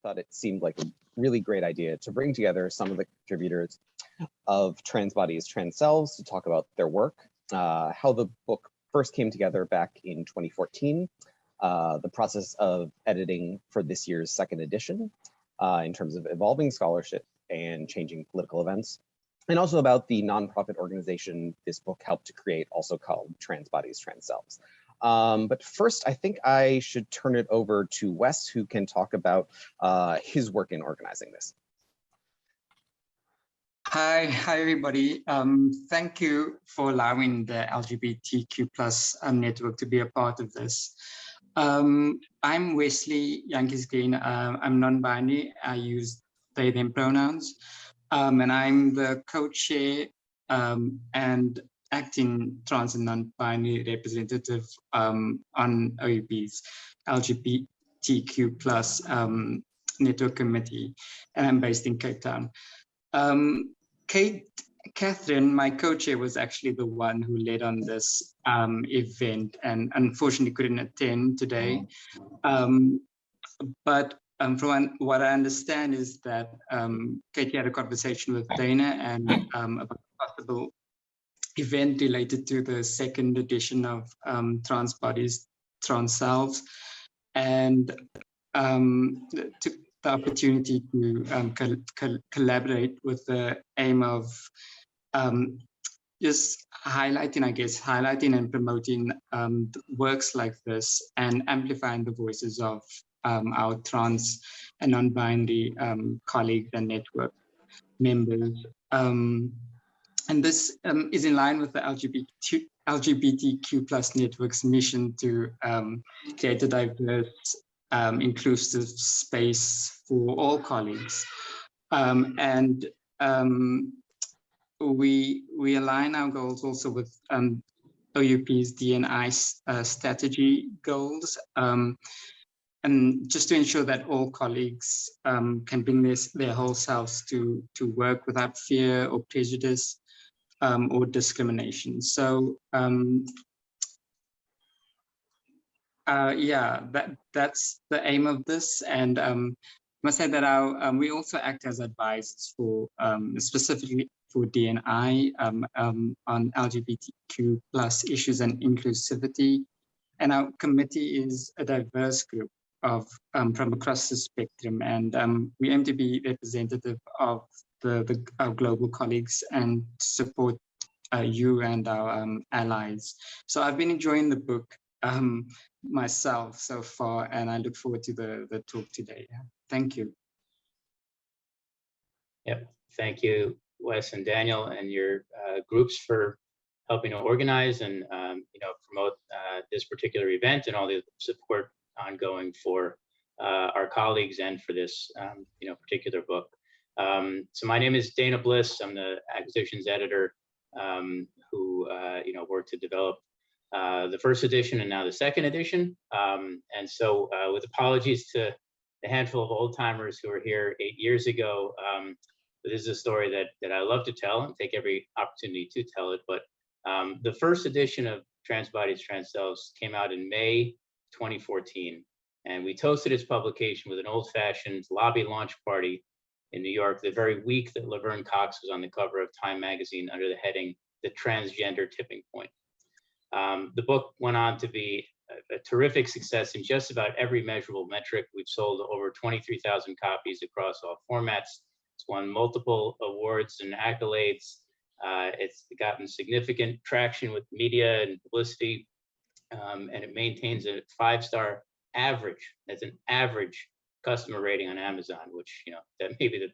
thought it seemed like a really great idea to bring together some of the contributors of Trans Bodies, Trans Selves to talk about their work, how the book first came together back in 2014, the process of editing for this year's second edition in terms of evolving scholarship and changing political events, and also about the nonprofit organization this book helped to create, also called Trans Bodies, Trans Selves. But first, I think I should turn it over to Wes, who can talk about his work in organizing this. Hi everybody. Thank you for allowing the LGBTQ+ network to be a part of this. I'm Wesley Yankees Green. I'm non-binary. I use they, them pronouns. And I'm the co-chair and acting trans and non-binary representative on OUP's LGBTQ+ network committee, and I'm based in Cape Town. Catherine, my co-chair, was actually the one who led on this event and unfortunately couldn't attend today. But from what I understand is that Katie had a conversation with Dana and about a possible event related to the second edition of Trans Bodies, Trans Selves, and took the opportunity to collaborate with the aim of just highlighting and promoting works like this and amplifying the voices of our trans and non-binary colleagues and network members. And this is in line with the LGBTQ+ network's mission to create a diverse, inclusive space for all colleagues. We align our goals also with OUP's D&I strategy goals, and just to ensure that all colleagues can bring their whole selves to work without fear or prejudice or discrimination. So yeah, that's the aim of this. And I must say that we also act as advisors for specifically for D&I on LGBTQ+ issues and inclusivity. And our committee is a diverse group of from across the spectrum, and we aim to be representative of our global colleagues and support you and our allies. So I've been enjoying the book myself so far, and I look forward to the talk today. Thank you. Yep, thank you, Wes and Daniel, and your groups for helping to organize and promote this particular event and all the support ongoing for our colleagues and for this particular book. So my name is Dana Bliss. I'm the acquisitions editor who worked to develop the first edition and now the second edition. And so with apologies to the handful of old timers who were here 8 years ago, this is a story that I love to tell and take every opportunity to tell it. But the first edition of Trans Bodies, Trans Selves came out in May 2014. And we toasted its publication with an old-fashioned lobby launch party in New York the very week that Laverne Cox was on the cover of Time magazine under the heading, The Transgender Tipping Point. The book went on to be a terrific success in just about every measurable metric. We've sold over 23,000 copies across all formats. It's won multiple awards and accolades. It's gotten significant traction with media and publicity, and it maintains a 5-star average. That's an average customer rating on Amazon, which that may be the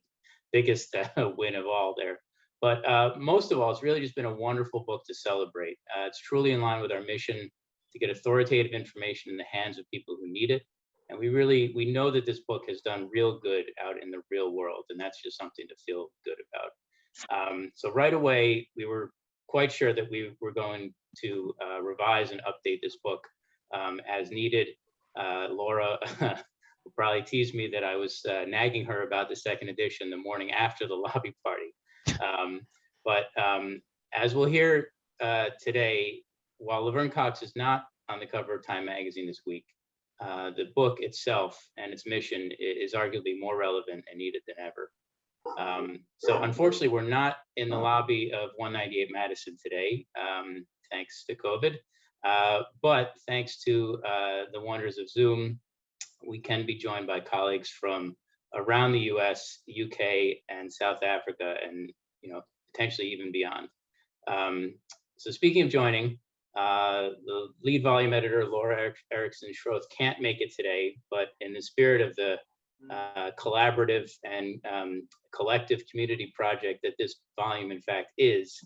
biggest win of all there. But most of all, it's really just been a wonderful book to celebrate. It's truly in line with our mission to get authoritative information in the hands of people who need it. And we know that this book has done real good out in the real world, and that's just something to feel good about. So right away, we were quite sure that we were going to revise and update this book as needed. Laura will probably tease me that I was nagging her about the second edition the morning after the lobby party. But as we'll hear today, while Laverne Cox is not on the cover of Time magazine this week, the book itself and its mission is arguably more relevant and needed than ever. So unfortunately, we're not in the lobby of 198 Madison today, thanks to COVID. But thanks to the wonders of Zoom, we can be joined by colleagues from around the US, UK, and South Africa, and potentially even beyond. So speaking of joining, the lead volume editor, Laura Erickson Schroth, can't make it today, but in the spirit of the collaborative and collective community project that this volume in fact is,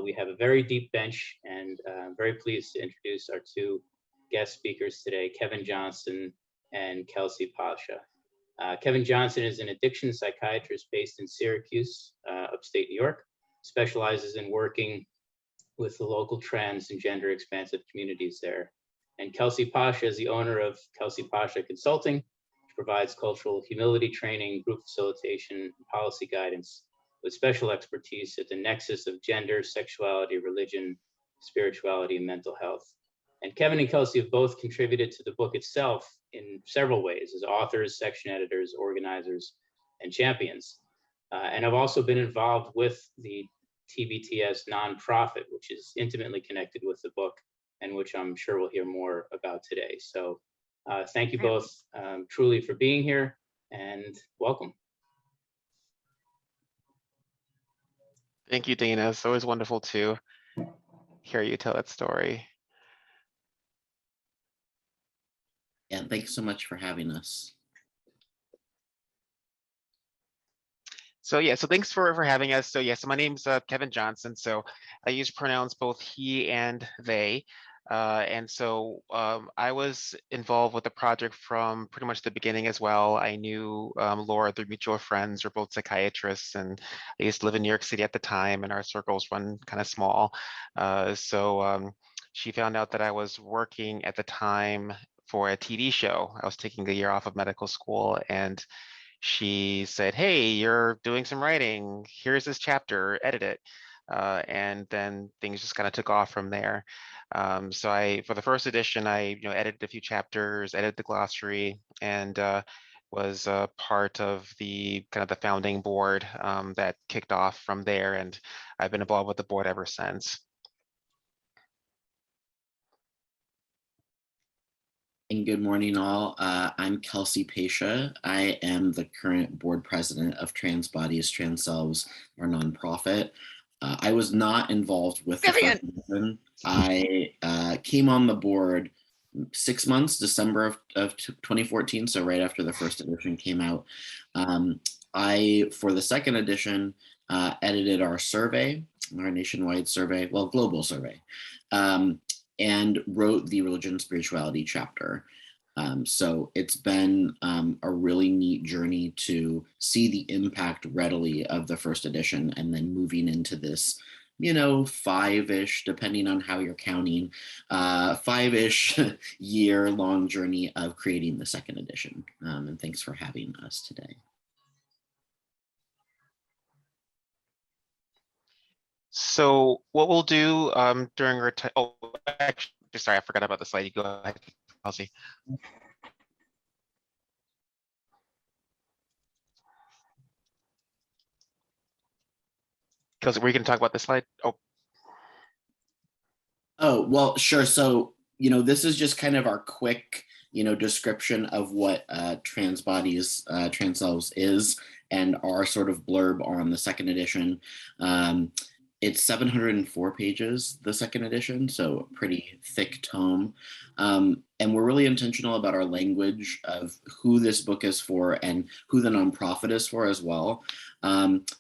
we have a very deep bench, and I'm very pleased to introduce our two guest speakers today, Kevin Johnson and Kelsey Pacha. Kevin Johnson is an addiction psychiatrist based in Syracuse, upstate New York, specializes in working with the local trans and gender expansive communities there. And Kelsey Pacha is the owner of Kelsey Pacha Consulting, which provides cultural humility training, group facilitation, and policy guidance with special expertise at the nexus of gender, sexuality, religion, spirituality, and mental health. And Kevin and Kelsey have both contributed to the book itself in several ways as authors, section editors, organizers, and champions. And I've also been involved with the TBTS nonprofit, which is intimately connected with the book and which I'm sure we'll hear more about today. So thank you both truly for being here, and welcome. Thank you, Dana. It's always wonderful to hear you tell that story. Yeah, thanks so much for having us. So yeah, so thanks for having us. So yeah, so my name's Kevin Johnson. So I use pronouns both he and they. And so I was involved with the project from pretty much the beginning as well. I knew Laura through mutual friends. We're both psychiatrists, and I used to live in New York City at the time, and our circles run kind of small. So she found out that I was working at the time for a TV show. I was taking a year off of medical school, and she said, "Hey, you're doing some writing. Here's this chapter, edit it." And then things just kind of took off from there. So for the first edition, I edited a few chapters, edited the glossary, and was part of the kind of the founding board that kicked off from there. And I've been involved with the board ever since. And good morning, all. I'm Kelsey Pacha. I am the current board president of Trans Bodies, Trans Selves, our nonprofit. I was not involved with the first edition. I came on the board 6 months, December of 2014, so right after the first edition came out. For the second edition, edited our survey, our nationwide survey, well, global survey. And wrote the religion spirituality chapter. So it's been a really neat journey to see the impact readily of the first edition, and then moving into this, 5-ish, depending on how you're counting, 5-ish year-long journey of creating the second edition. And thanks for having us today. So what we'll do during our time, actually, sorry, I forgot about the slide. You go ahead, Kelsey. Kelsey, were you going to talk about this slide? Oh, well, sure. So, this is just kind of our quick, description of what Trans Bodies, Trans Selves is, and our sort of blurb on the second edition. It's 704 pages, the second edition, so pretty thick tome. And we're really intentional about our language of who this book is for and who the nonprofit is for as well.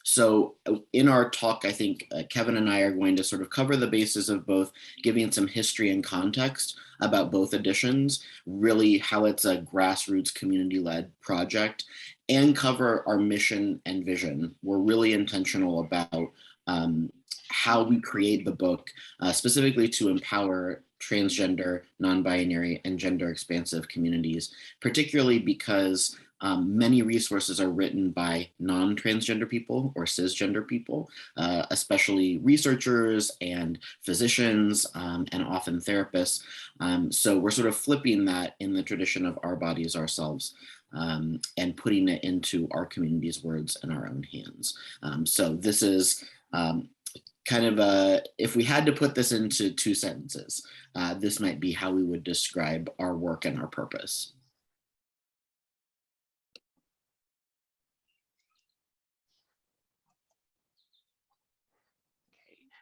So in our talk, I think Kevin and I are going to sort of cover the bases of both giving some history and context about both editions, really how it's a grassroots community-led project, and cover our mission and vision. We're really intentional about how we create the book, specifically to empower transgender, non-binary, and gender-expansive communities, particularly because Many resources are written by non-transgender people or cisgender people, especially researchers and physicians and often therapists. So we're sort of flipping that in the tradition of our bodies, ourselves, and putting it into our community's words in our own hands. So this is kind of if we had to put this into 2 sentences, this might be how we would describe our work and our purpose.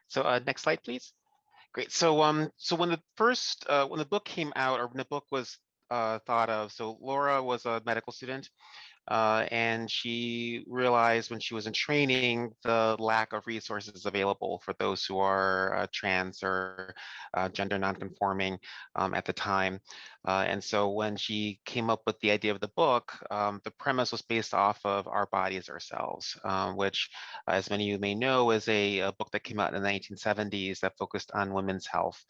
So next slide, please. Great. So so when the book came out, or when the book was thought of, so Laura was a medical student. And she realized when she was in training the lack of resources available for those who are trans or gender nonconforming at the time. And so when she came up with the idea of the book, the premise was based off of Our Bodies, Ourselves, which, as many of you may know, is a book that came out in the 1970s that focused on women's health.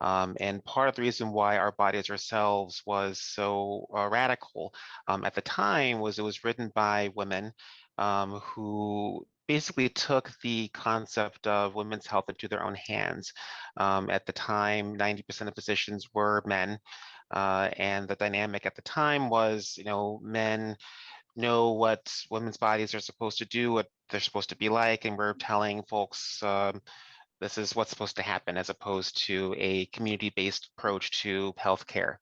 And part of the reason why Our Bodies, Ourselves was so radical at the time was it was written by women who basically took the concept of women's health into their own hands. At the time, 90% of physicians were men. And the dynamic at the time was, men know what women's bodies are supposed to do, what they're supposed to be like, and we're telling folks this is what's supposed to happen, as opposed to a community-based approach to healthcare.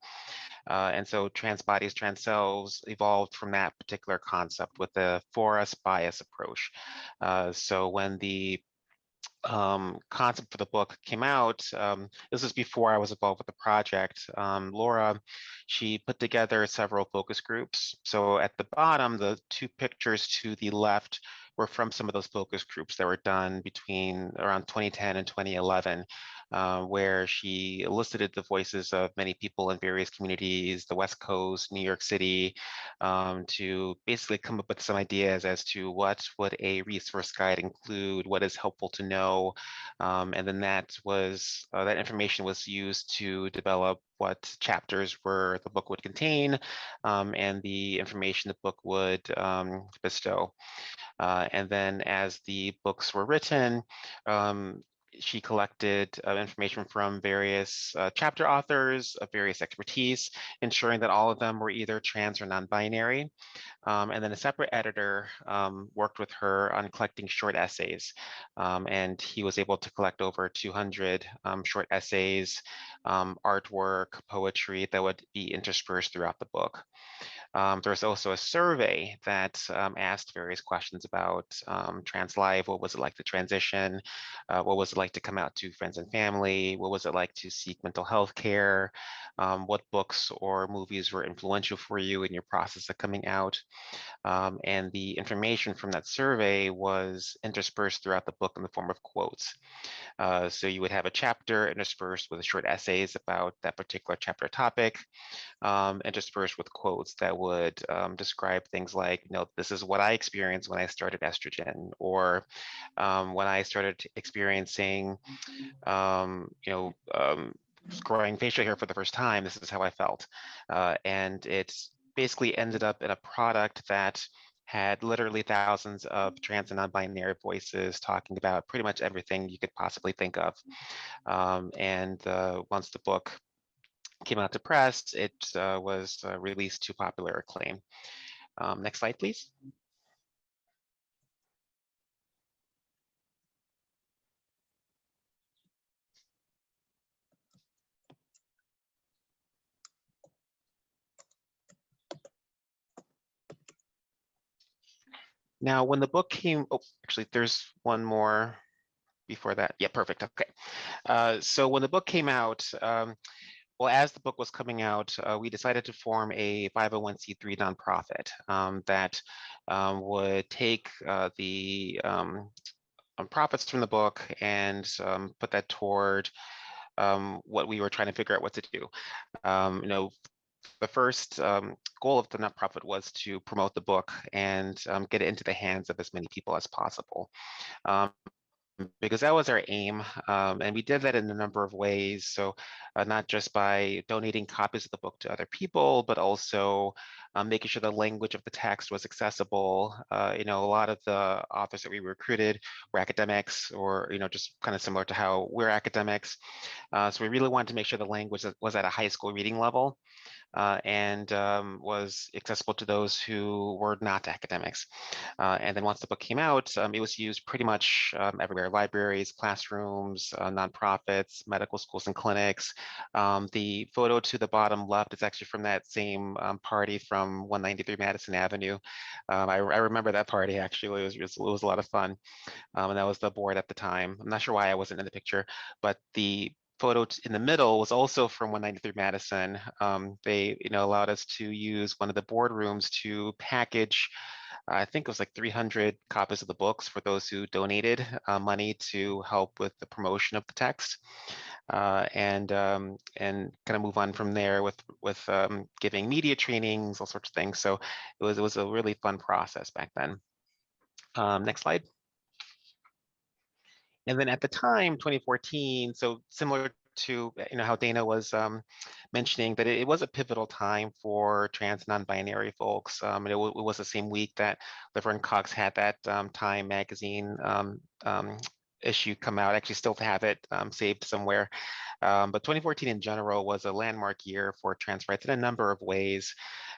And so trans bodies, trans selves evolved from that particular concept with the for us, by us approach. So when the concept for the book came out, this was before I was involved with the project. Laura, she put together several focus groups. So at the bottom, the 2 pictures to the left were from some of those focus groups that were done between around 2010 and 2011, where she elicited the voices of many people in various communities, the West Coast, New York City, to basically come up with some ideas as to what would a resource guide include, what is helpful to know, and then that information was used to develop what chapters the book would contain, and the information the book would bestow. And then as the books were written, she collected information from various chapter authors of various expertise, ensuring that all of them were either trans or non-binary. And then a separate editor worked with her on collecting short essays. And he was able to collect over 200 short essays, artwork, poetry that would be interspersed throughout the book. There's also a survey that asked various questions about trans life. What was it like to transition? What was it like to come out to friends and family? What was it like to seek mental health care? What books or movies were influential for you in your process of coming out? And the information from that survey was interspersed throughout the book in the form of quotes. So you would have a chapter interspersed with short essays about that particular chapter topic, interspersed with quotes that would describe things like, this is what I experienced when I started estrogen, or when I started experiencing, growing facial hair for the first time, this is how I felt. And it's basically ended up in a product that had literally thousands of trans and non-binary voices talking about pretty much everything you could possibly think of. And once the book came out to press, it was released to popular acclaim. Next slide, please. Now, when the book came, actually, there's one more before that. Yeah, perfect. Okay. So when the book came out, well, as the book was coming out, we decided to form a 501c3 nonprofit that would take the profits from the book and put that toward what we were trying to figure out what to do. The first goal of the nonprofit was to promote the book and get it into the hands of as many people as possible. because that was our aim. And we did that in a number of ways. So not just by donating copies of the book to other people, but also making sure the language of the text was accessible. A lot of the authors that we recruited were academics, or, just kind of similar to how we're academics. So we really wanted to make sure the language was at a high school reading level. And was accessible to those who were not academics. And then once the book came out, it was used pretty much everywhere: libraries, classrooms, nonprofits, medical schools and clinics. The photo to the bottom left is actually from that same party from 193 Madison Avenue. I remember that party, actually. It was a lot of fun. And that was the board at the time. I'm not sure why I wasn't in the picture, but the photo in the middle was also from 193 Madison. They, allowed us to use one of the boardrooms to package, I think it was like 300 copies of the books for those who donated money to help with the promotion of the text, and kind of move on from there with giving media trainings, all sorts of things. So it was a really fun process back then. Next slide. And then at the time, 2014, so similar to how Dana was mentioning, that it was a pivotal time for trans non-binary folks. And it was the same week that Laverne Cox had that Time magazine issue come out. I actually still have it saved somewhere. But 2014 in general was a landmark year for trans rights in a number of ways.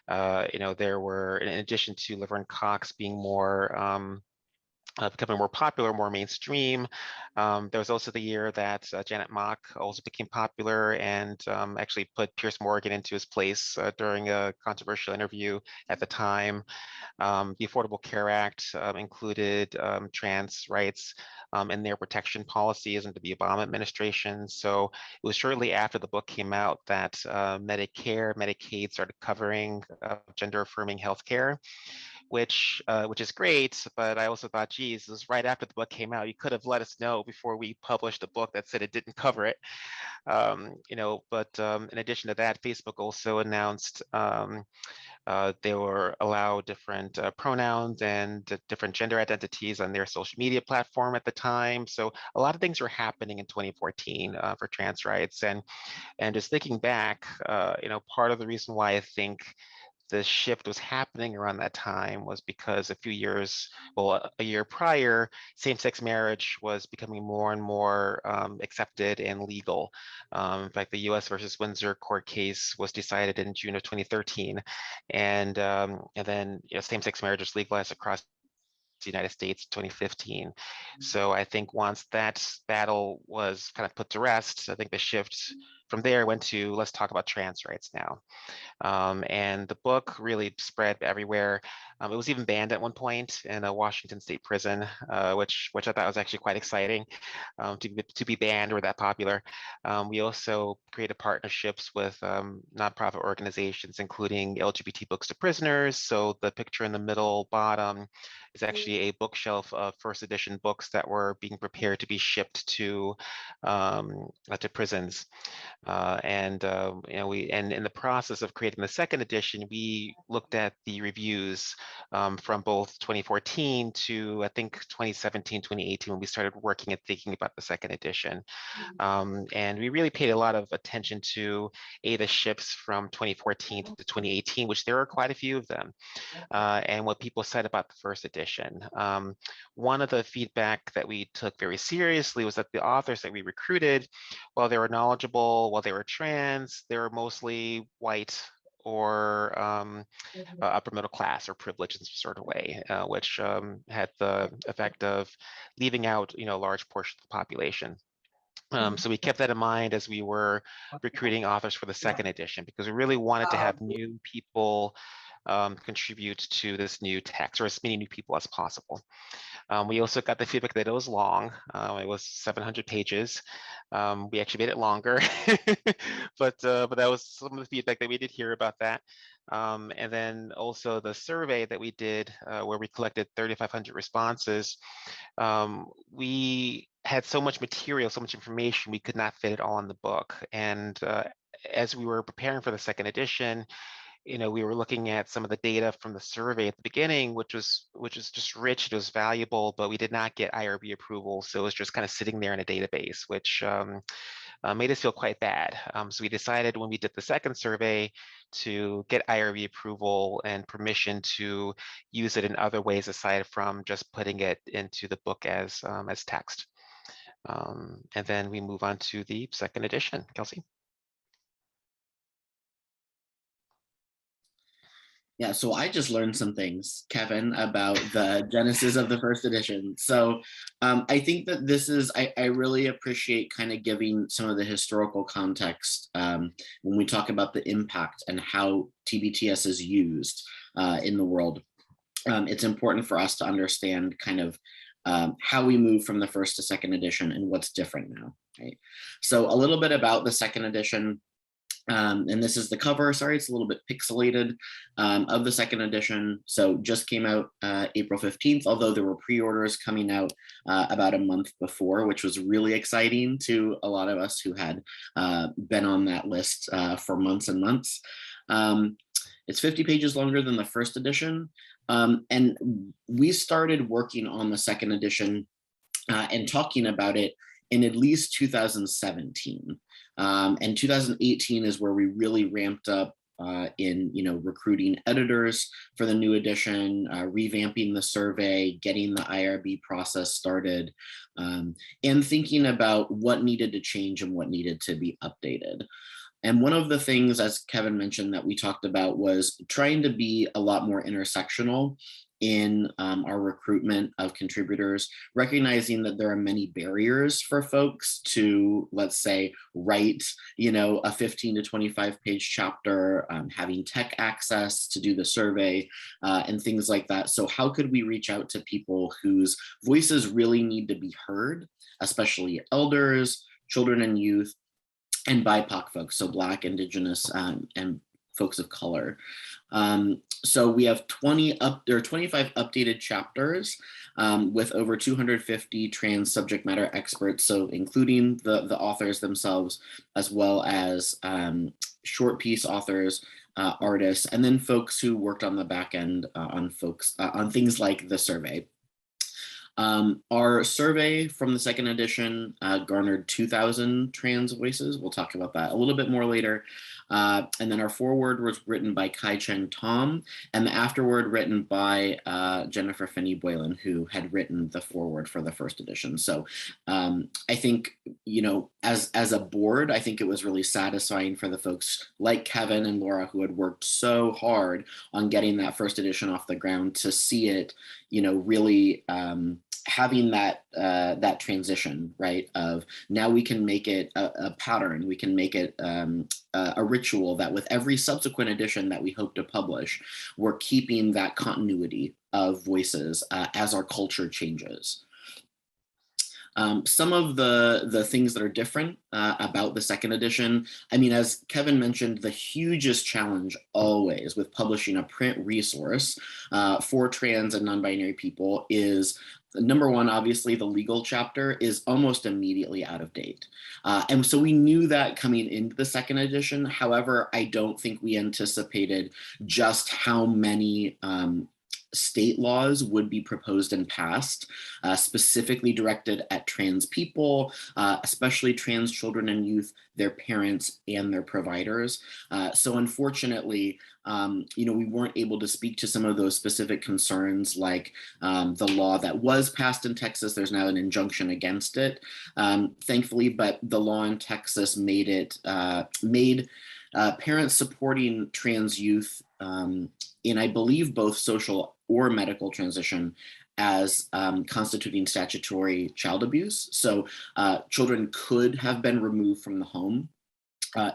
There were, in addition to Laverne Cox being more becoming more popular, more mainstream. There was also the year that Janet Mock also became popular and actually put Piers Morgan into his place during a controversial interview at the time. The Affordable Care Act included trans rights in their protection policies under the Obama administration. So it was shortly after the book came out that Medicare, Medicaid started covering gender-affirming healthcare, which is great. But I also thought, geez, it was right after the book came out. You could have let us know before we published a book that said it didn't cover it. But in addition to that, Facebook also announced they were allowed different pronouns and different gender identities on their social media platform at the time. So a lot of things were happening in 2014 for trans rights. And just thinking back, part of the reason why I think the shift was happening around that time was because a year prior, same-sex marriage was becoming more and more accepted and legal. In fact, the U.S. versus Windsor court case was decided in June of 2013, and then same-sex marriage was legalized across the United States 2015. So I think once that battle was kind of put to rest, I think the shift from there went to, let's talk about trans rights now. And the book really spread everywhere. It was even banned at one point in a Washington State prison, which I thought was actually quite exciting to be banned or that popular. We also created partnerships with nonprofit organizations, including LGBT Books to Prisoners. So the picture in the middle bottom is actually a bookshelf of first edition books that were being prepared to be shipped to prisons. And in the process of creating the second edition, we looked at the reviews from both 2014 to I think 2017, 2018, when we started working and thinking about the second edition. And we really paid a lot of attention to the shifts from 2014 to 2018, which there are quite a few of them, and what people said about the first edition. One of the feedback that we took very seriously was that the authors that we recruited, while they were knowledgeable, while they were trans, they were mostly white or upper middle class or privileged in some sort of way, which had the effect of leaving out a large portion of the population. So we kept that in mind as we were recruiting authors for the second edition, because we really wanted to have new people contribute to this new text, or as many new people as possible. We also got the feedback that it was long. It was 700 pages. We actually made it longer, but that was some of the feedback that we did hear about that. And then also the survey that we did, where we collected 3,500 responses. We had so much material, so much information, we could not fit it all in the book. And as we were preparing for the second edition, we were looking at some of the data from the survey at the beginning, which was just rich, it was valuable, but we did not get IRB approval. So it was just kind of sitting there in a database, which made us feel quite bad. So we decided when we did the second survey to get IRB approval and permission to use it in other ways aside from just putting it into the book as text. And then we move on to the second edition. Kelsey? Yeah, so I just learned some things, Kevin, about the genesis of the first edition. So I think that this is, I really appreciate kind of giving some of the historical context when we talk about the impact and how TBTS is used in the world. It's important for us to understand kind of how we move from the first to second edition and what's different now, right? So a little bit about the second edition. And this is the cover. Sorry, it's a little bit pixelated of the second edition. So just came out April 15th, although there were pre-orders coming out about a month before, which was really exciting to a lot of us who had been on that list for months and months. It's 50 pages longer than the first edition. And we started working on the second edition and talking about it in at least 2017. And 2018 is where we really ramped up in recruiting editors for the new edition, revamping the survey, getting the IRB process started, and thinking about what needed to change and what needed to be updated. And one of the things, as Kevin mentioned, that we talked about was trying to be a lot more intersectional in our recruitment of contributors, recognizing that there are many barriers for folks to, let's say, write, a 15 to 25 page chapter, having tech access to do the survey and things like that. So how could we reach out to people whose voices really need to be heard, especially elders, children and youth, and BIPOC folks, so Black, Indigenous, and folks of color. So we have 25 updated chapters with over 250 trans subject matter experts, so including the authors themselves, as well as short piece authors, artists, and then folks who worked on the back end on things like the survey. Our survey from the second edition garnered 2,000 trans voices. We'll talk about that a little bit more later. And then our foreword was written by Kai Cheng Tom, and the afterword written by Jennifer Finney Boylan, who had written the foreword for the first edition. So I think, as a board, I think it was really satisfying for the folks like Kevin and Laura, who had worked so hard on getting that first edition off the ground, to see it, really having that transition, right, of now we can make it a pattern, we can make it a ritual that with every subsequent edition that we hope to publish, we're keeping that continuity of voices as our culture changes. Some of the things that are different about the second edition, as Kevin mentioned, the hugest challenge always with publishing a print resource for trans and non-binary people is, number one, obviously the legal chapter is almost immediately out of date. And so we knew that coming into the second edition. However, I don't think we anticipated just how many state laws would be proposed and passed, specifically directed at trans people, especially trans children and youth, their parents, and their providers. So unfortunately, we weren't able to speak to some of those specific concerns, like the law that was passed in Texas. There's now an injunction against it, thankfully, but the law in Texas made parents supporting trans youth in, I believe, both social or medical transition as constituting statutory child abuse. So children could have been removed from the home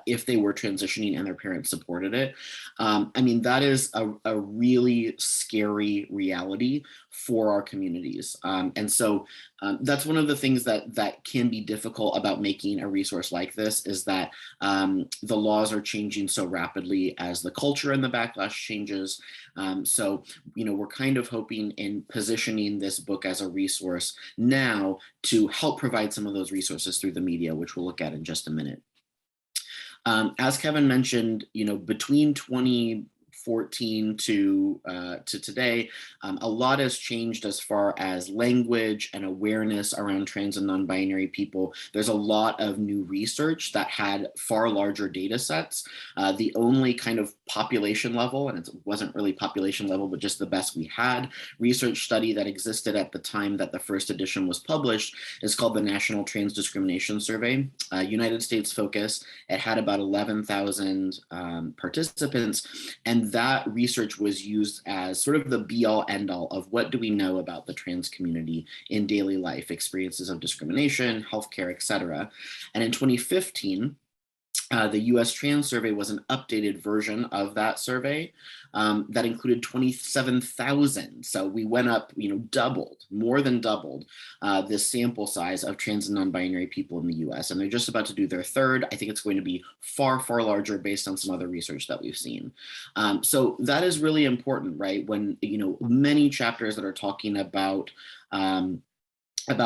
if they were transitioning and their parents supported it. That is a really scary reality for our communities. And so that's one of the things that can be difficult about making a resource like this, is that the laws are changing so rapidly as the culture and the backlash changes. So we're kind of hoping in positioning this book as a resource now to help provide some of those resources through the media, which we'll look at in just a minute. As Kevin mentioned, between 2014 to today, a lot has changed as far as language and awareness around trans and non-binary people. There's a lot of new research that had far larger data sets. The only kind of population level, and it wasn't really population level, but just the best we had, research study that existed at the time that the first edition was published is called the National Trans Discrimination Survey, United States focus. It had about 11,000 participants, and that research was used as sort of the be-all end-all of what do we know about the trans community in daily life, experiences of discrimination, healthcare, etc. And in 2015, the US Trans Survey was an updated version of that survey that included 27,000. So we went up, doubled, more than doubled this sample size of trans and non-binary people in the US. And they're just about to do their third. I think it's going to be far, far larger based on some other research that we've seen. So that is really important, right? When, many chapters that are talking about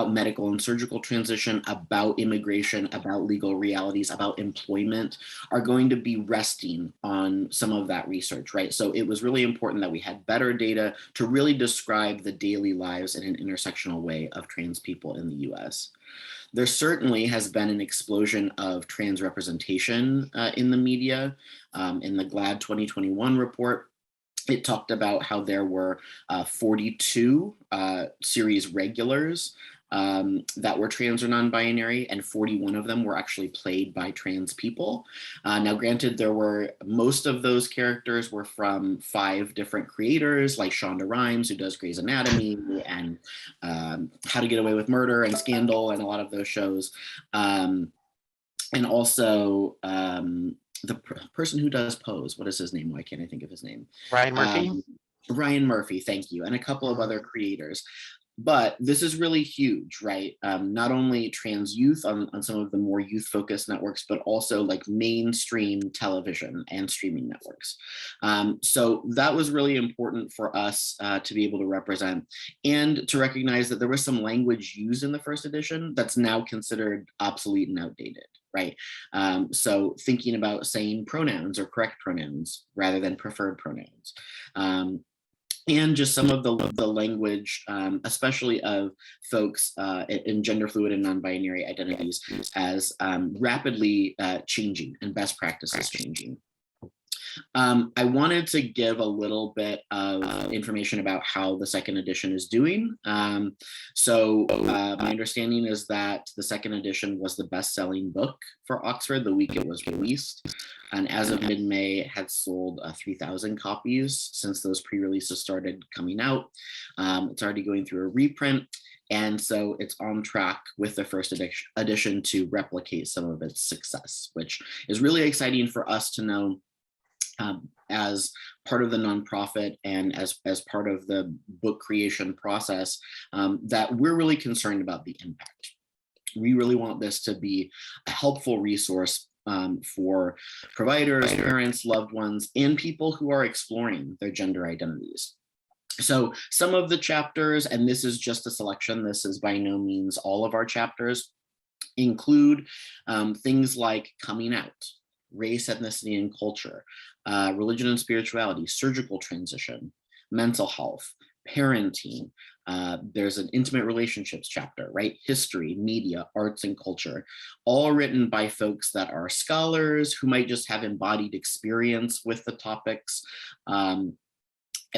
medical and surgical transition, about immigration, about legal realities, about employment, are going to be resting on some of that research, right? So it was really important that we had better data to really describe the daily lives in an intersectional way of trans people in the US. There certainly has been an explosion of trans representation in the media. In the GLAAD 2021 report, it talked about how there were 42 series regulars that were trans or non-binary, and 41 of them were actually played by trans people. Now, granted, most of those characters were from 5 different creators, like Shonda Rhimes, who does Grey's Anatomy, and How to Get Away with Murder and Scandal, and a lot of those shows. And also, the person who does Pose, what is his name? Why can't I think of his name? Ryan Murphy? Ryan Murphy, thank you, and a couple of other creators. But this is really huge, right? Not only trans youth on some of the more youth-focused networks, but also like mainstream television and streaming networks. So that was really important for us to be able to represent, and to recognize that there was some language used in the first edition that's now considered obsolete and outdated, right? So thinking about saying pronouns or correct pronouns rather than preferred pronouns. And just some of the language, especially of folks in gender fluid and non-binary identities, as rapidly changing and best practices changing. I wanted to give a little bit of information about how the second edition is doing. So my understanding is that the second edition was the best-selling book for Oxford the week it was released. And as of mid-May, it had sold 3,000 copies since those pre-releases started coming out. It's already going through a reprint. And so it's on track with the first edition to replicate some of its success, which is really exciting for us to know. As part of the nonprofit and as part of the book creation process, that we're really concerned about the impact. We really want this to be a helpful resource for providers, parents, loved ones, and people who are exploring their gender identities. So some of the chapters, and this is just a selection, this is by no means all of our chapters, include things like coming out, race, ethnicity, and culture, religion and spirituality, surgical transition, mental health, parenting. There's an intimate relationships chapter, right? History, media, arts, and culture, all written by folks that are scholars who might just have embodied experience with the topics, and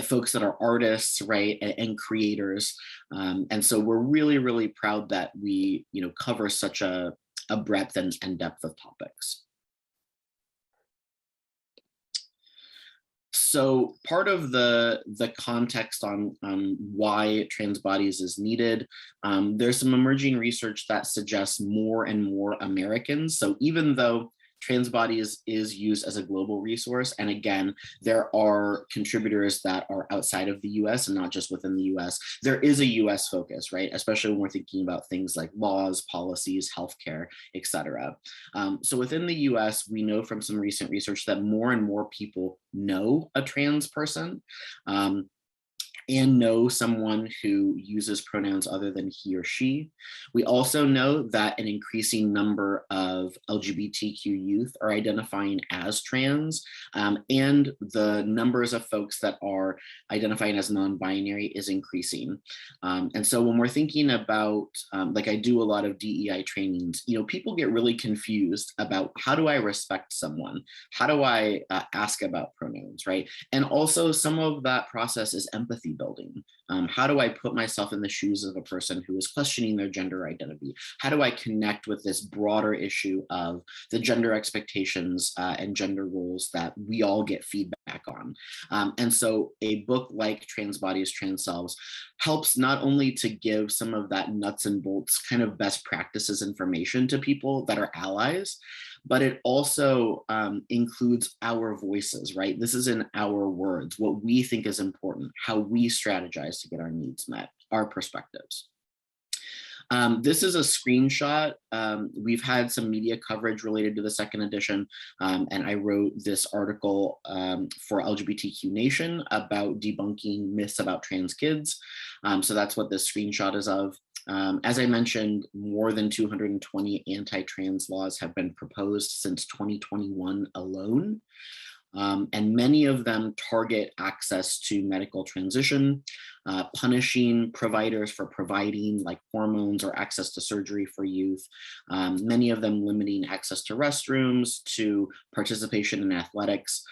folks that are artists, right, and creators. And so we're really, really proud that we, cover such a breadth and depth of topics. So part of the context on why trans bodies is needed, there's some emerging research that suggests more and more Americans. So even though trans bodies is used as a global resource, and again, there are contributors that are outside of the US and not just within the US, there is a US focus, right? Especially when we're thinking about things like laws, policies, healthcare, etc. So within the US, we know from some recent research that more and more people know a trans person. and know someone who uses pronouns other than he or she. We also know that an increasing number of LGBTQ youth are identifying as trans, and the numbers of folks that are identifying as non-binary is increasing. And so when we're thinking about, like I do a lot of DEI trainings, people get really confused about how do I respect someone? How do I ask about pronouns, right? And also some of that process is empathy building. How do I put myself in the shoes of a person who is questioning their gender identity? How do I connect with this broader issue of the gender expectations and gender roles that we all get feedback on? And so a book like Trans Bodies, Trans Selves helps not only to give some of that nuts and bolts kind of best practices information to people that are allies, but it also includes our voices, right? This is in our words, what we think is important, how we strategize to get our needs met, our perspectives. This is a screenshot. We've had some media coverage related to the second edition, and I wrote this article for LGBTQ Nation about debunking myths about trans kids. So that's what this screenshot is of. As I mentioned, more than 220 anti-trans laws have been proposed since 2021 alone. And many of them target access to medical transition, punishing providers for providing like hormones or access to surgery for youth, many of them limiting access to restrooms, to participation in athletics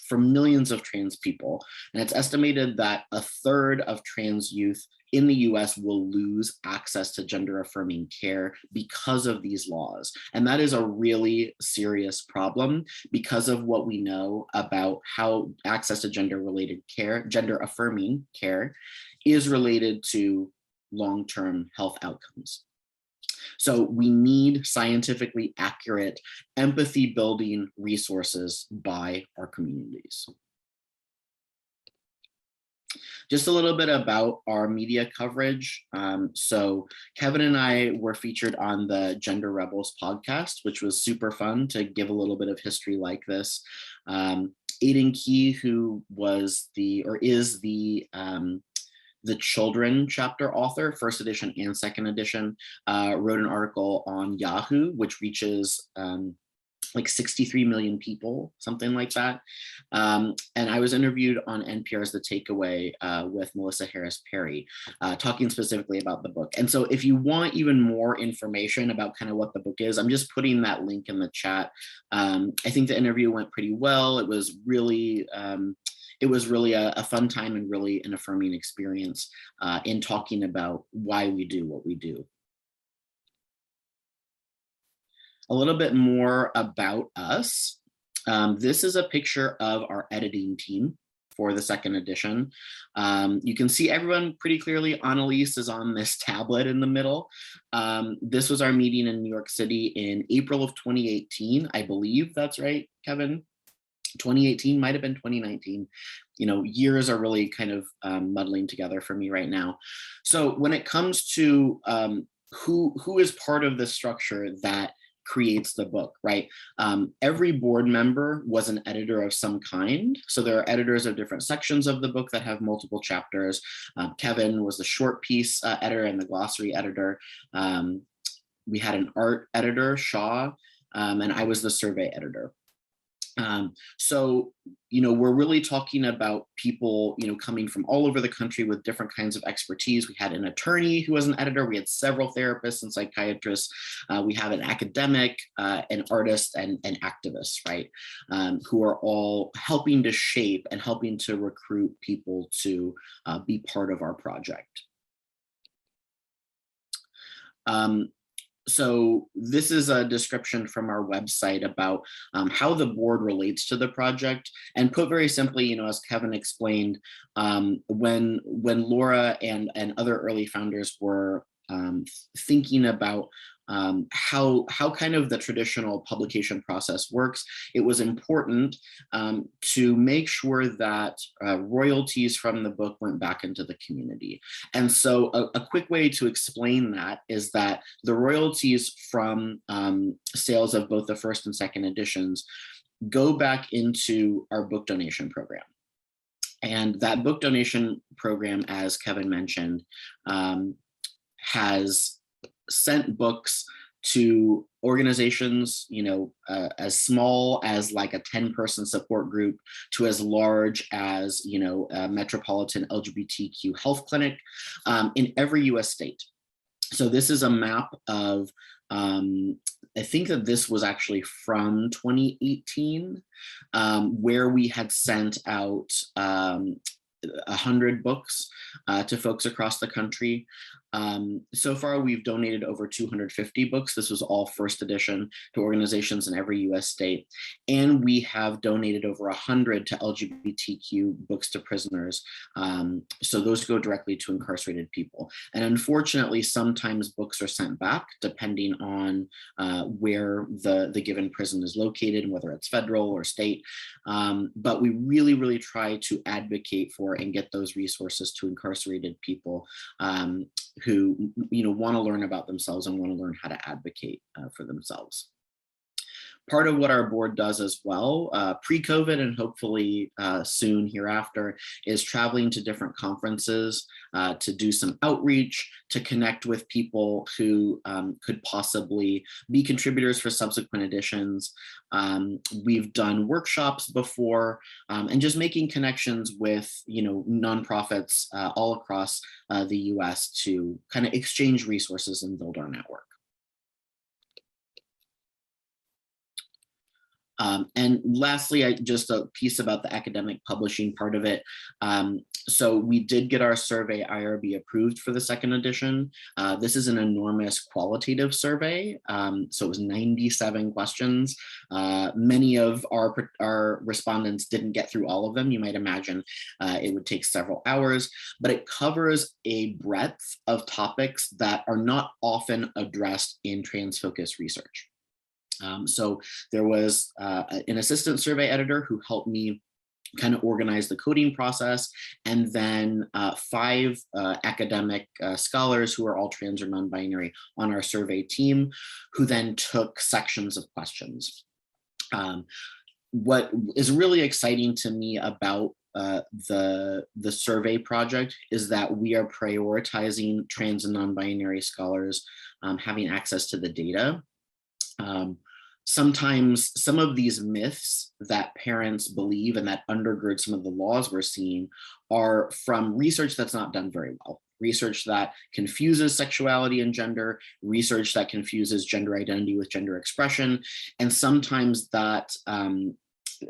for millions of trans people. And it's estimated that a third of trans youth in the US will lose access to gender affirming care because of these laws. And that is a really serious problem because of what we know about how access to gender related care, gender affirming care, is related to long-term health outcomes. So we need scientifically accurate, empathy building resources by our communities. Just a little bit about our media coverage. So Kevin and I were featured on the Gender Rebels podcast, which was super fun to give a little bit of history like this. Aiden Key, who was is the children chapter author, first edition and second edition, wrote an article on Yahoo, which reaches like 63 million people, something like that. And I was interviewed on NPR's The Takeaway with Melissa Harris Perry, talking specifically about the book. And so if you want even more information about kind of what the book is, I'm just putting that link in the chat. I think the interview went pretty well. It was really a fun time and really an affirming experience in talking about why we do what we do. A little bit more about us. This is a picture of our editing team for the second edition. You can see everyone pretty clearly. Annalise is on this tablet in the middle. This was our meeting in New York City in April of 2018. I believe that's right, Kevin. 2018 might have been 2019. Years are really kind of muddling together for me right now. So when it comes to who is part of the structure that creates the book, right? Every board member was an editor of some kind. So there are editors of different sections of the book that have multiple chapters. Kevin was the short piece editor and the glossary editor. We had an art editor, Shaw, and I was the survey editor. So, we're really talking about people, coming from all over the country with different kinds of expertise. We had an attorney who was an editor. We had several therapists and psychiatrists. We have an academic, an artist, and an activist, right? Who are all helping to shape and helping to recruit people to be part of our project. So this is a description from our website about how the board relates to the project. And put very simply, as Kevin explained, when Laura and other early founders were thinking about how kind of the traditional publication process works, it was important to make sure that royalties from the book went back into the community. And so a quick way to explain that is that the royalties from sales of both the first and second editions go back into our book donation program. And that book donation program, as Kevin mentioned, has sent books to organizations, as small as like a 10-person support group to as large as, a metropolitan LGBTQ health clinic in every US state. So this is a map of, I think that this was actually from 2018, where we had sent out 100 books to folks across the country. So far, we've donated over 250 books. This was all first edition to organizations in every US state. And we have donated over 100 to LGBTQ books to prisoners. So those go directly to incarcerated people. And unfortunately, sometimes books are sent back depending on where the given prison is located and whether it's federal or state. But we really, really try to advocate for and get those resources to incarcerated people who want to learn about themselves and want to learn how to advocate for themselves. Part of what our board does as well, pre-COVID and hopefully soon hereafter, is traveling to different conferences to do some outreach, to connect with people who could possibly be contributors for subsequent editions. We've done workshops before, and just making connections with nonprofits all across the US to kind of exchange resources and build our network. And lastly, just a piece about the academic publishing part of it. So we did get our survey IRB approved for the second edition. This is an enormous qualitative survey. So it was 97 questions. Many of our respondents didn't get through all of them. You might imagine it would take several hours, but it covers a breadth of topics that are not often addressed in trans-focused research. So there was an assistant survey editor who helped me kind of organize the coding process, and then 5 academic scholars who are all trans or non-binary on our survey team, who then took sections of questions. What is really exciting to me about the survey project is that we are prioritizing trans and non-binary scholars having access to the data. Sometimes some of these myths that parents believe and that undergird some of the laws we're seeing are from research that's not done very well. Research that confuses sexuality and gender, research that confuses gender identity with gender expression, and sometimes that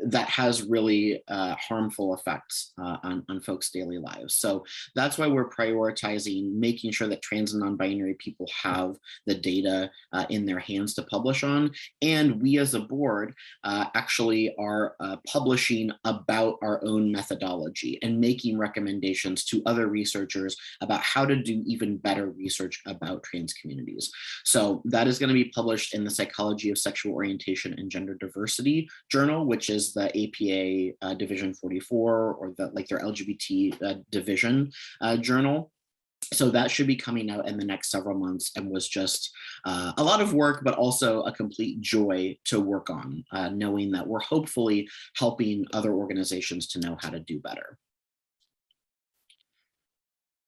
that has really harmful effects on folks' daily lives. So that's why we're prioritizing making sure that trans and non-binary people have the data in their hands to publish on. And we as a board actually are publishing about our own methodology and making recommendations to other researchers about how to do even better research about trans communities. So that is going to be published in the Psychology of Sexual Orientation and Gender Diversity journal, which is the APA Division 44, or their LGBT division journal. So that should be coming out in the next several months, and was just a lot of work, but also a complete joy to work on, knowing that we're hopefully helping other organizations to know how to do better.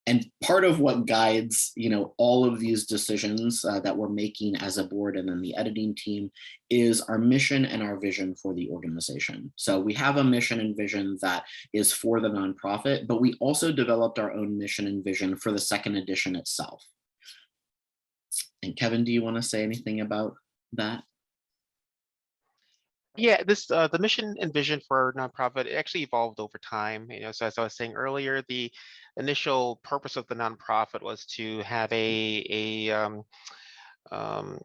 And part of what guides, all of these decisions that we're making as a board and then the editing team is our mission and our vision for the organization. So we have a mission and vision that is for the nonprofit, but we also developed our own mission and vision for the second edition itself. And Kevin, do you want to say anything about that? Yeah, the mission and vision for our nonprofit, it actually evolved over time. So as I was saying earlier, the initial purpose of the nonprofit was to have a kind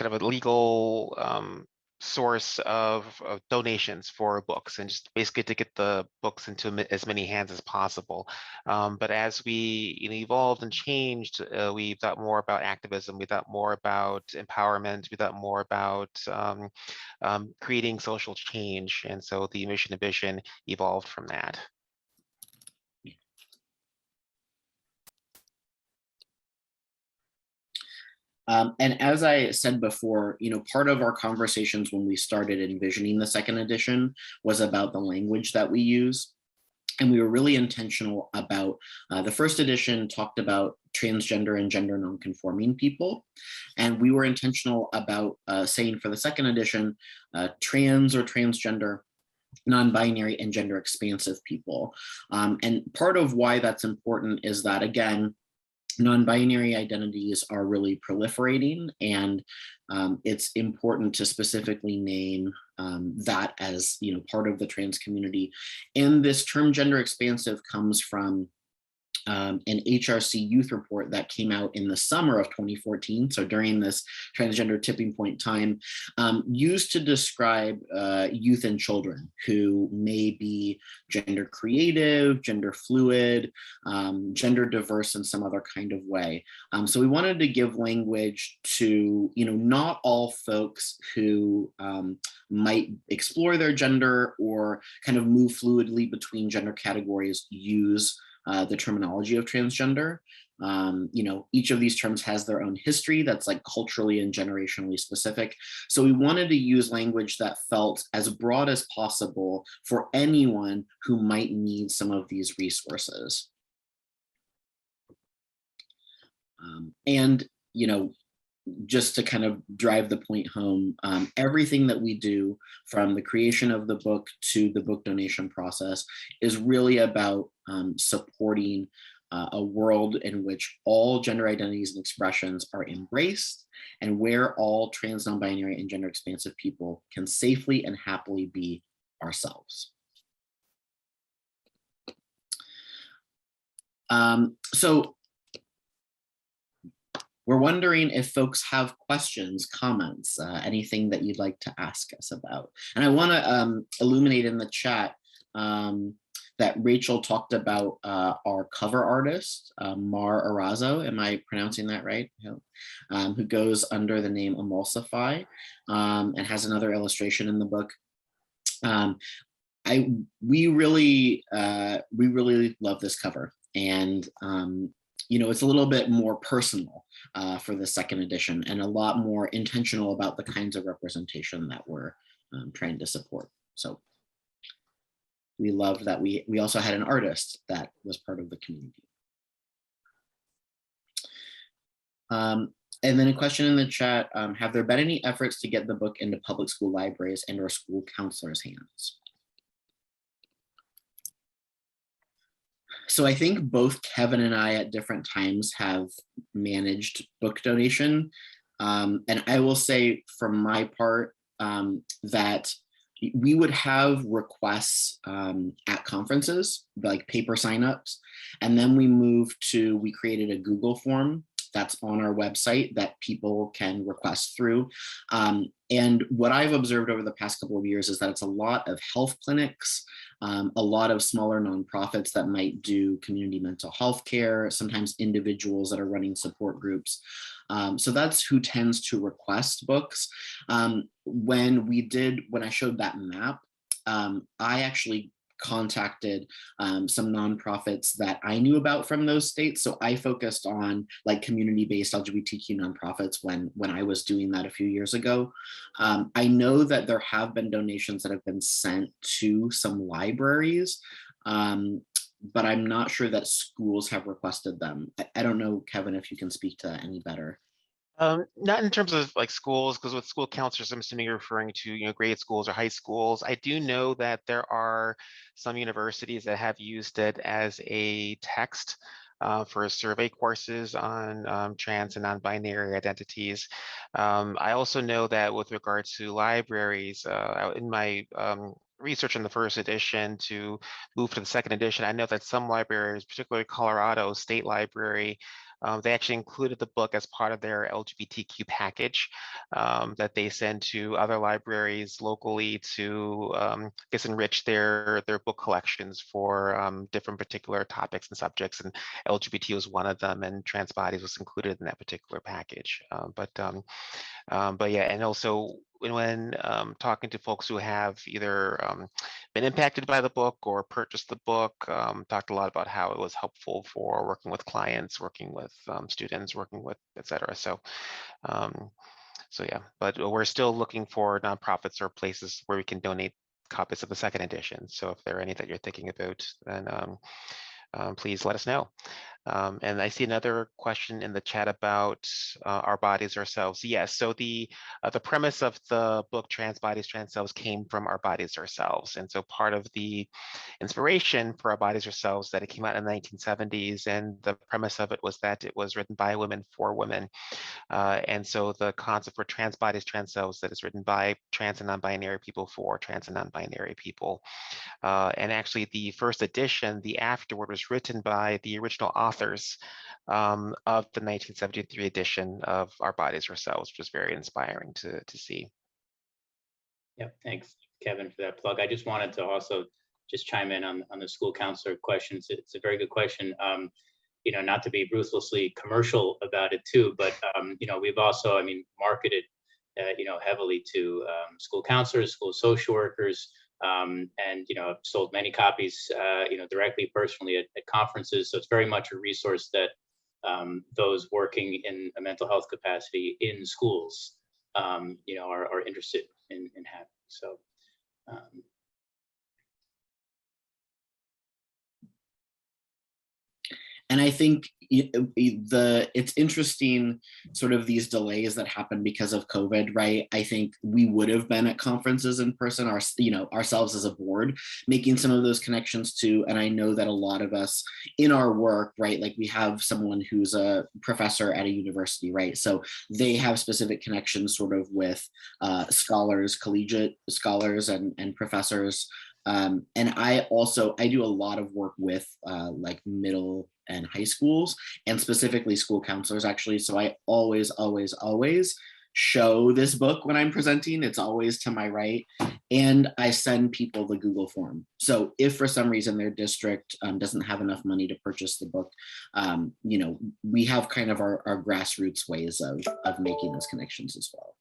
of a legal source of donations for books, and just basically to get the books into as many hands as possible. But as we evolved and changed, we thought more about activism, we thought more about empowerment, we thought more about creating social change. And so the mission and vision evolved from that. And as I said before, part of our conversations when we started envisioning the second edition was about the language that we use. And we were really intentional about, the first edition talked about transgender and gender nonconforming people. And we were intentional about saying for the second edition, trans or transgender, non-binary, and gender expansive people. And part of why that's important is that, again, non-binary identities are really proliferating, and it's important to specifically name that as, you know, part of the trans community. And this term gender expansive comes from an HRC youth report that came out in the summer of 2014, so during this transgender tipping point time, used to describe youth and children who may be gender creative, gender fluid, gender diverse in some other kind of way. So we wanted to give language to, you know, not all folks who might explore their gender or kind of move fluidly between gender categories use the terminology of transgender. You know, each of these terms has their own history that's like culturally and generationally specific. So we wanted to use language that felt as broad as possible for anyone who might need some of these resources. And, you know, just to kind of drive the point home, everything that we do, from the creation of the book to the book donation process, is really about supporting a world in which all gender identities and expressions are embraced, and where all trans, non-binary, and gender expansive people can safely and happily be ourselves. So we're wondering if folks have questions, comments, anything that you'd like to ask us about. And I want to illuminate in the chat that Rachel talked about our cover artist, Mar Arazo, am I pronouncing that right? Who goes under the name Emulsify, and has another illustration in the book. We really love this cover, and you know, it's a little bit more personal for the second edition, and a lot more intentional about the kinds of representation that we're trying to support. So we loved that we also had an artist that was part of the community. And then a question in the chat, have there been any efforts to get the book into public school libraries and or school counselors' hands? So I think both Kevin and I at different times have managed book donation. And I will say from my part that we would have requests at conferences, like paper signups. And then we created a Google form that's on our website that people can request through. And what I've observed over the past couple of years is that it's a lot of health clinics, a lot of smaller nonprofits that might do community mental health care, sometimes individuals that are running support groups. So that's who tends to request books. When I showed that map, I actually contacted some nonprofits that I knew about from those states. So I focused on like community-based LGBTQ nonprofits when I was doing that a few years ago. I know that there have been donations that have been sent to some libraries, but I'm not sure that schools have requested them. I don't know, Kevin, if you can speak to that any better. Not in terms of like schools, because with school counselors, I'm assuming you're referring to, grade schools or high schools. I do know that there are some universities that have used it as a text for survey courses on trans and non-binary identities. I also know that with regard to libraries, in my research in the first edition to move to the second edition, I know that some libraries, particularly Colorado State Library, they actually included the book as part of their LGBTQ package that they send to other libraries locally to, enrich their book collections for different particular topics and subjects. And LGBT was one of them, and trans bodies was included in that particular package. But yeah, and also when talking to folks who have either been impacted by the book or purchased the book, talked a lot about how it was helpful for working with clients, working with students, working with, et cetera. So yeah, but we're still looking for nonprofits or places where we can donate copies of the second edition. So if there are any that you're thinking about, then please let us know. And I see another question in the chat about our bodies, ourselves. Yes, so the premise of the book Trans Bodies, Trans Selves came from Our Bodies, Ourselves. And so part of the inspiration for Our Bodies, Ourselves, that it came out in the 1970s, and the premise of it was that it was written by women for women. And so the concept for Trans Bodies, Trans Selves, that is written by trans and non-binary people for trans and non-binary people. And actually the first edition, the afterword, was written by the original authors of the 1973 edition of Our Bodies, Ourselves, which was very inspiring to see. Yeah, thanks, Kevin, for that plug. I just wanted to also just chime in on the school counselor question. It's a very good question. You know, not to be ruthlessly commercial about it too, but you know, we've also, I mean, marketed, you know, heavily to school counselors, school social workers, and you know, I've sold many copies, you know, directly, personally at conferences. So it's very much a resource that those working in a mental health capacity in schools, you know, are interested in having. So. And I think it's interesting, sort of these delays that happen because of COVID, right? I think we would have been at conferences in person, you know, ourselves as a board, making some of those connections too. And I know that a lot of us in our work, right, like we have someone who's a professor at a university, right? So they have specific connections sort of with scholars, collegiate scholars and professors. And I do a lot of work with like middle and high schools, and specifically school counselors, actually. So I always show this book when I'm presenting. It's always to my right, and I send people the Google form. So if for some reason their district doesn't have enough money to purchase the book, you know, we have kind of our grassroots ways of making those connections as well.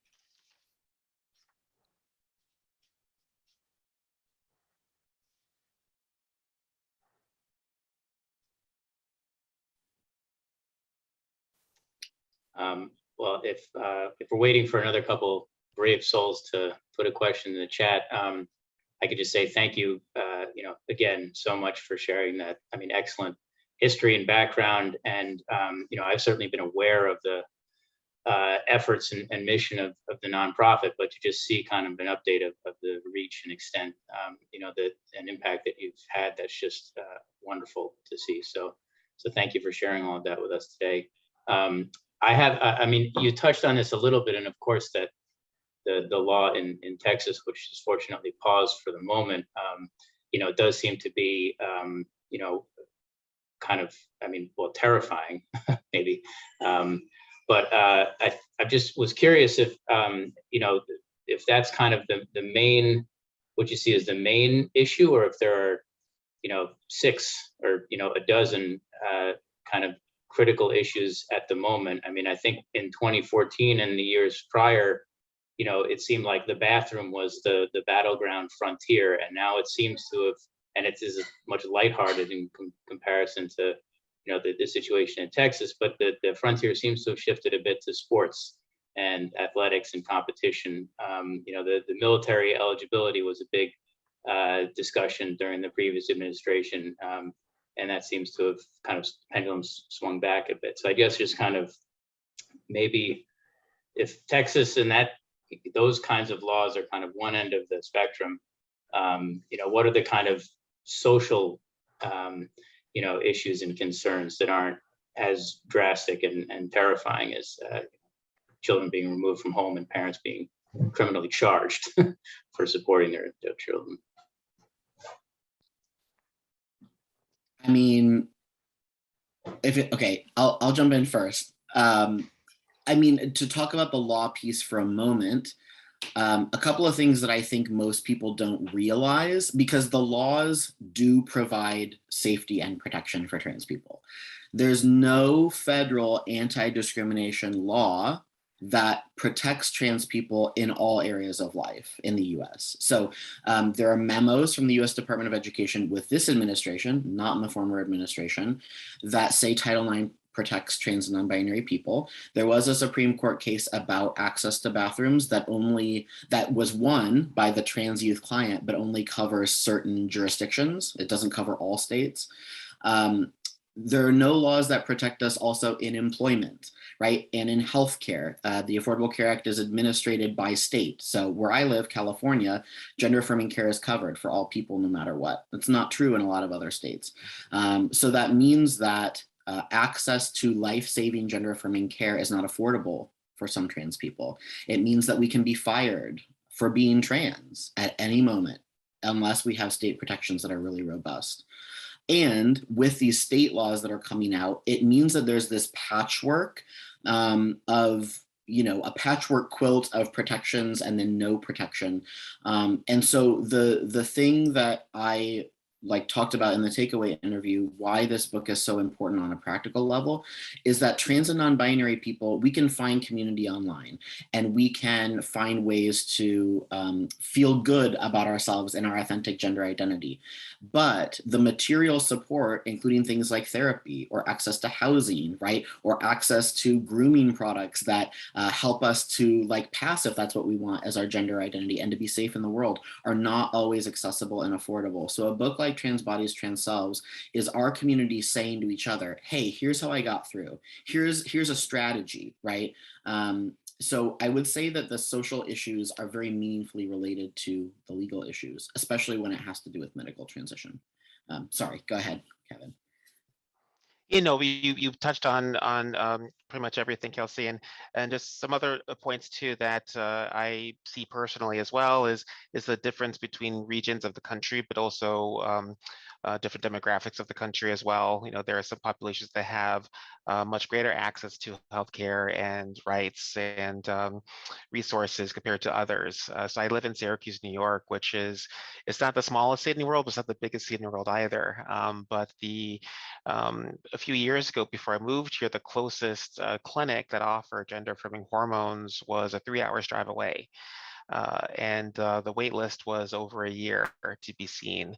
Well, if we're waiting for another couple brave souls to put a question in the chat, I could just say thank you, you know, again, so much for sharing that. I mean, excellent history and background. And, you know, I've certainly been aware of the efforts and mission of the nonprofit, but to just see kind of an update of the reach and extent, you know, an impact that you've had, that's just wonderful to see. So thank you for sharing all of that with us today. I mean, you touched on this a little bit, and of course that the law in Texas, which is fortunately paused for the moment, you know, does seem to be, you know, kind of, I mean, well, terrifying, maybe. But I just was curious if, you know, if that's kind of the main, what you see as the main issue, or if there are, you know, 6 or, you know, a dozen kind of critical issues at the moment. I mean, I think in 2014 and the years prior, you know, it seemed like the bathroom was the battleground frontier, and now it seems to have, and it is much lighthearted in comparison to, you know, the situation in Texas, but the frontier seems to have shifted a bit to sports and athletics and competition. You know, the military eligibility was a big discussion during the previous administration. And that seems to have kind of pendulum swung back a bit. So I guess just kind of maybe if Texas and those kinds of laws are kind of one end of the spectrum, you know, what are the kind of social, you know, issues and concerns that aren't as drastic and terrifying as children being removed from home and parents being criminally charged for supporting their children? I mean, okay, I'll jump in first. I mean, to talk about the law piece for a moment, a couple of things that I think most people don't realize, because the laws do provide safety and protection for trans people. There's no federal anti-discrimination law that protects trans people in all areas of life in the US. So there are memos from the US Department of Education with this administration, not in the former administration, that say Title IX protects trans and non-binary people. There was a Supreme Court case about access to bathrooms that was won by the trans youth client, but only covers certain jurisdictions. It doesn't cover all states. There are no laws that protect us also in employment, right? And in healthcare. The Affordable Care Act is administered by state. So where I live, California, gender affirming care is covered for all people no matter what. That's not true in a lot of other states. So that means that access to life-saving gender affirming care is not affordable for some trans people. It means that we can be fired for being trans at any moment, unless we have state protections that are really robust. And with these state laws that are coming out, it means that there's this patchwork of, a patchwork quilt of protections and then no protection. And so the thing that I talked about in the takeaway interview, why this book is so important on a practical level, is that trans and non-binary people, we can find community online, and we can find ways to feel good about ourselves and our authentic gender identity. But the material support, including things like therapy or access to housing, right, or access to grooming products that help us to pass if that's what we want as our gender identity and to be safe in the world, are not always accessible and affordable. So a book like Trans Bodies, Trans Selves is our community saying to each other, hey, here's how I got through. Here's a strategy, right? So I would say that the social issues are very meaningfully related to the legal issues, especially when it has to do with medical transition. Sorry, go ahead, Kevin. You've touched on pretty much everything, Kelsey, and just some other points too that I see personally as well is the difference between regions of the country, but also different demographics of the country as well. There are some populations that have much greater access to healthcare and rights and resources compared to others. So I live in Syracuse, New York, which it's not the smallest city in the world, but it's not the biggest city in the world either. But a few years ago, before I moved here, the closest clinic that offered gender affirming hormones was a 3 hours drive away. And the wait list was over a year to be seen.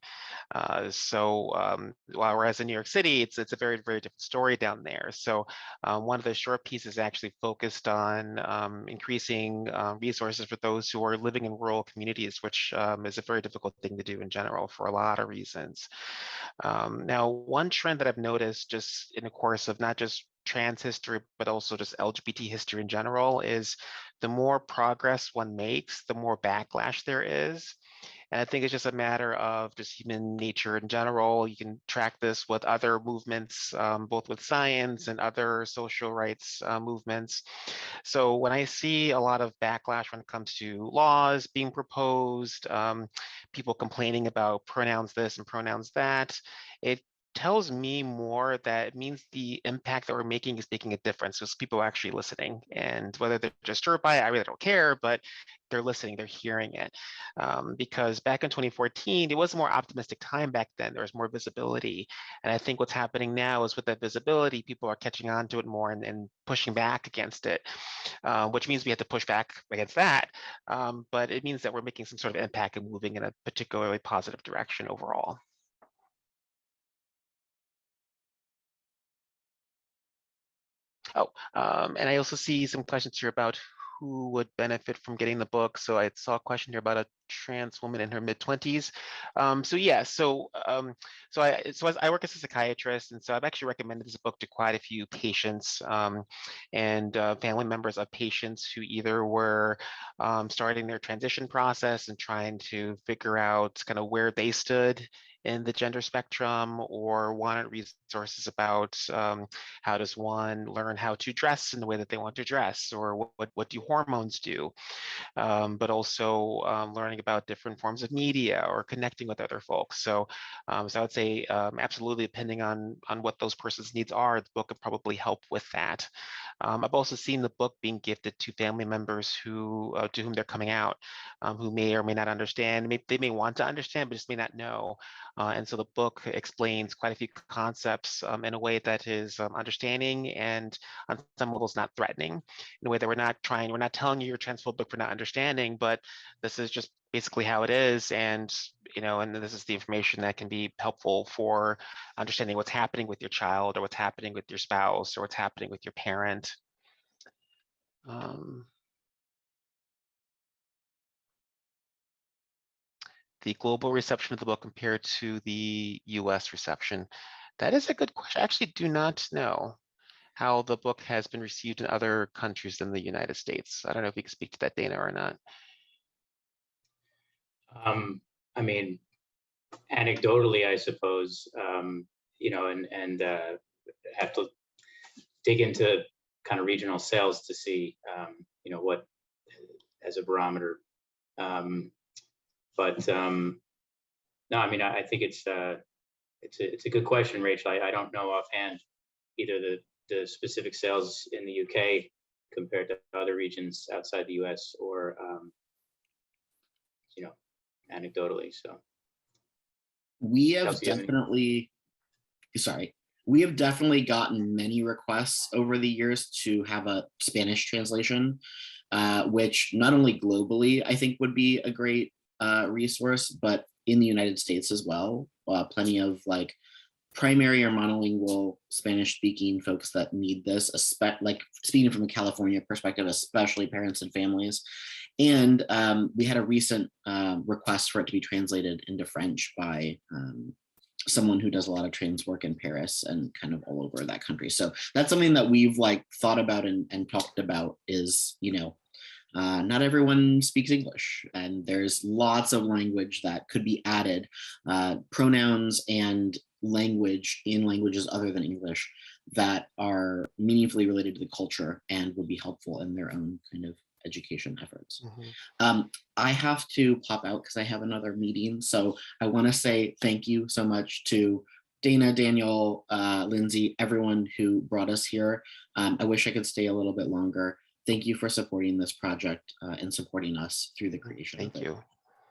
Whereas in New York City, it's a very, very different story down there. So one of the short pieces actually focused on increasing resources for those who are living in rural communities, which is a very difficult thing to do in general for a lot of reasons. Now, one trend that I've noticed just in the course of not just trans history, but also just LGBT history in general, is the more progress one makes, the more backlash there is. And I think it's just a matter of just human nature in general. You can track this with other movements, both with science and other social rights movements. So when I see a lot of backlash when it comes to laws being proposed, people complaining about pronouns this and pronouns that, it tells me more that it means the impact that we're making is making a difference because people are actually listening. And whether they're disturbed by it, I really don't care, but they're listening, they're hearing it. Because back in 2014, it was a more optimistic time back then. There was more visibility. And I think what's happening now is with that visibility, people are catching on to it more and pushing back against it, which means we have to push back against that. But it means that we're making some sort of impact and moving in a particularly positive direction overall. And I also see some questions here about who would benefit from getting the book. So I saw a question here about a trans woman in her mid-20s. I work as a psychiatrist, and so I've actually recommended this book to quite a few patients and family members of patients who either were starting their transition process and trying to figure out kind of where they stood in the gender spectrum, or wanted resources about how does one learn how to dress in the way that they want to dress, or what do hormones do, but also learning about different forms of media or connecting with other folks. So I would say absolutely, depending on what those person's needs are, the book could probably help with that. I've also seen the book being gifted to family members who to whom they're coming out, who may or may not understand. They may want to understand, but just may not know. And so the book explains quite a few concepts in a way that is understanding and on some levels not threatening, in a way that we're not telling you you're transphobic for not understanding, but this is just basically how it is. And and this is the information that can be helpful for understanding what's happening with your child, or what's happening with your spouse, or what's happening with your parent. The global reception of the book compared to the US reception. That is a good question. I actually do not know how the book has been received in other countries than the United States. I don't know if you can speak to that, Dana, or not. I mean, anecdotally, I suppose, and have to dig into kind of regional sales to see, what as a barometer. But no, I mean, I think it's a good question, Rachel. I don't know offhand either the specific sales in the UK compared to other regions outside the US, or anecdotally. So we have Kelsey, definitely gotten many requests over the years to have a Spanish translation, which not only globally I think would be a great resource, but in the United States as well. Plenty of like primary or monolingual Spanish speaking folks that need this, like speaking from a California perspective, especially parents and families. And we had a recent request for it to be translated into French by someone who does a lot of trans work in Paris and kind of all over that country. So that's something that we've like thought about and talked about is, not everyone speaks English, and there's lots of language that could be added, pronouns and language in languages other than English that are meaningfully related to the culture and would be helpful in their own kind of education efforts. I have to pop out because I have another meeting. So I want to say thank you so much to Dana, Daniel, Lindsay, everyone who brought us here. I wish I could stay a little bit longer. Thank you for supporting this project and supporting us through the creation of it. Thank you.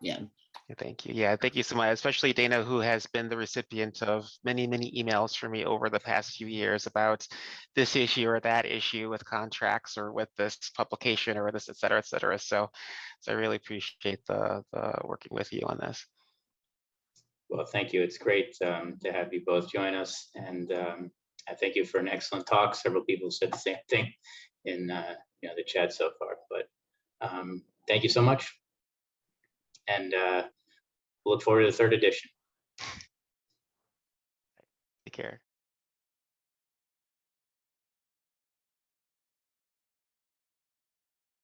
Yeah. Thank you. Yeah, thank you so much, especially Dana, who has been the recipient of many, many emails from me over the past few years about this issue or that issue with contracts or with this publication or this, et cetera, et cetera. So I really appreciate the working with you on this. Well, thank you. It's great to have you both join us, and I thank you for an excellent talk. Several people said the same thing in the chat so far, but thank you so much, and look forward to the third edition. Take care.